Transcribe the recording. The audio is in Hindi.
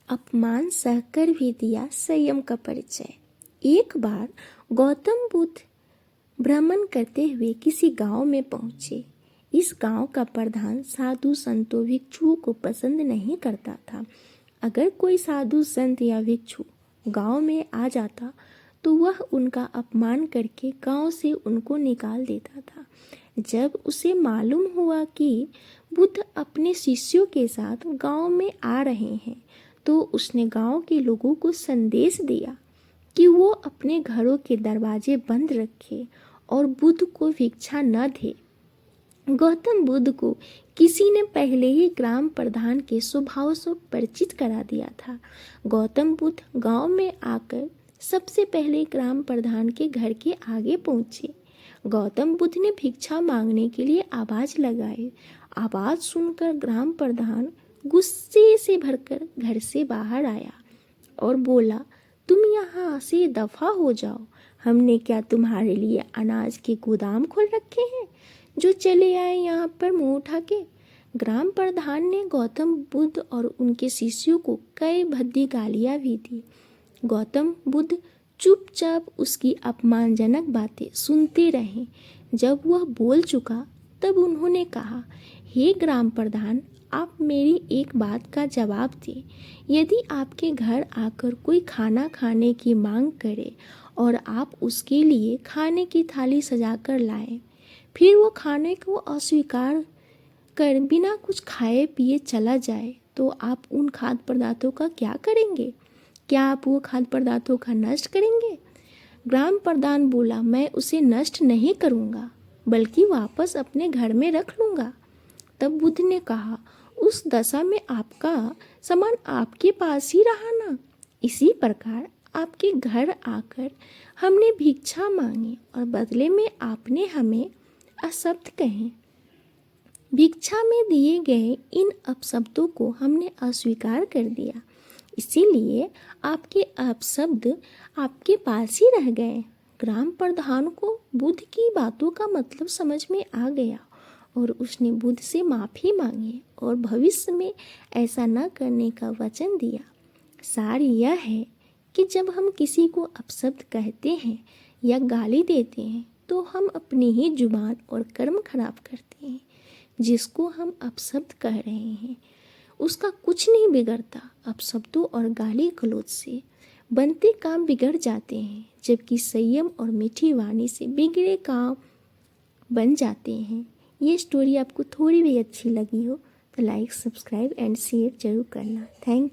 अपमान सहकर भी दिया संयम का परिचय। एक बार गौतम बुद्ध भ्रमण करते हुए किसी गांव में पहुंचे। इस गांव का प्रधान साधु संतों भिक्षुओं को पसंद नहीं करता था। अगर कोई साधु संत या भिक्षु गांव में आ जाता तो वह उनका अपमान करके गांव से उनको निकाल देता था। जब उसे मालूम हुआ कि बुद्ध अपने शिष्यों के साथ गांव में आ रहे हैं तो उसने गांव के लोगों को संदेश दिया कि वो अपने घरों के दरवाजे बंद रखें और बुद्ध को भिक्षा न दे। गौतम बुद्ध को किसी ने पहले ही ग्राम प्रधान के स्वभाव से परिचित करा दिया था। गौतम बुद्ध गांव में आकर सबसे पहले ग्राम प्रधान के घर के आगे पहुंचे। गौतम बुद्ध ने भिक्षा मांगने के लिए आवाज लगाई। आवाज सुनकर ग्राम प्रधान गुस्से से भरकर घर से बाहर आया और बोला, तुम यहाँ से दफा हो जाओ। हमने क्या तुम्हारे लिए अनाज के गोदाम खोल रखे हैं जो चले आए यहाँ पर मुंह उठा के। ग्राम प्रधान ने गौतम बुद्ध और उनके शिष्यों को कई भद्दी गालियाँ भी दी। गौतम बुद्ध चुपचाप उसकी अपमानजनक बातें सुनते रहे। जब वह बोल चुका तब उन्होंने कहा, हे ग्राम प्रधान, आप मेरी एक बात का जवाब दें। यदि आपके घर आकर कोई खाना खाने की मांग करे और आप उसके लिए खाने की थाली सजाकर लाएं, फिर वो खाने को अस्वीकार कर बिना कुछ खाए पिए चला जाए, तो आप उन खाद्य पदार्थों का क्या करेंगे? क्या आप वो खाद्य पदार्थों का नष्ट करेंगे? ग्राम प्रधान बोला, मैं उसे नष्ट नहीं करूँगा बल्कि वापस अपने घर में रख लूँगा। तब बुद्ध ने कहा, उस दशा में आपका सामान आपके पास ही रहा ना। इसी प्रकार आपके घर आकर हमने भिक्षा मांगी और बदले में आपने हमें अशब्द कहे। भिक्षा में दिए गए इन अपशब्दों को हमने अस्वीकार कर दिया, इसीलिए आपके अपशब्द आपके पास ही रह गए। ग्राम प्रधान को बुद्ध की बातों का मतलब समझ में आ गया और उसने बुद्ध से माफ़ी मांगी और भविष्य में ऐसा न करने का वचन दिया। सार यह है कि जब हम किसी को अपशब्द कहते हैं या गाली देते हैं तो हम अपनी ही जुबान और कर्म खराब करते हैं। जिसको हम अपशब्द कह रहे हैं उसका कुछ नहीं बिगड़ता। अपशब्दों और गाली गलौज से बनते काम बिगड़ जाते हैं, जबकि संयम और मीठी वाणी से बिगड़े काम बन जाते हैं। ये स्टोरी आपको थोड़ी भी अच्छी लगी हो तो लाइक, सब्सक्राइब एंड शेयर जरूर करना। Thank you.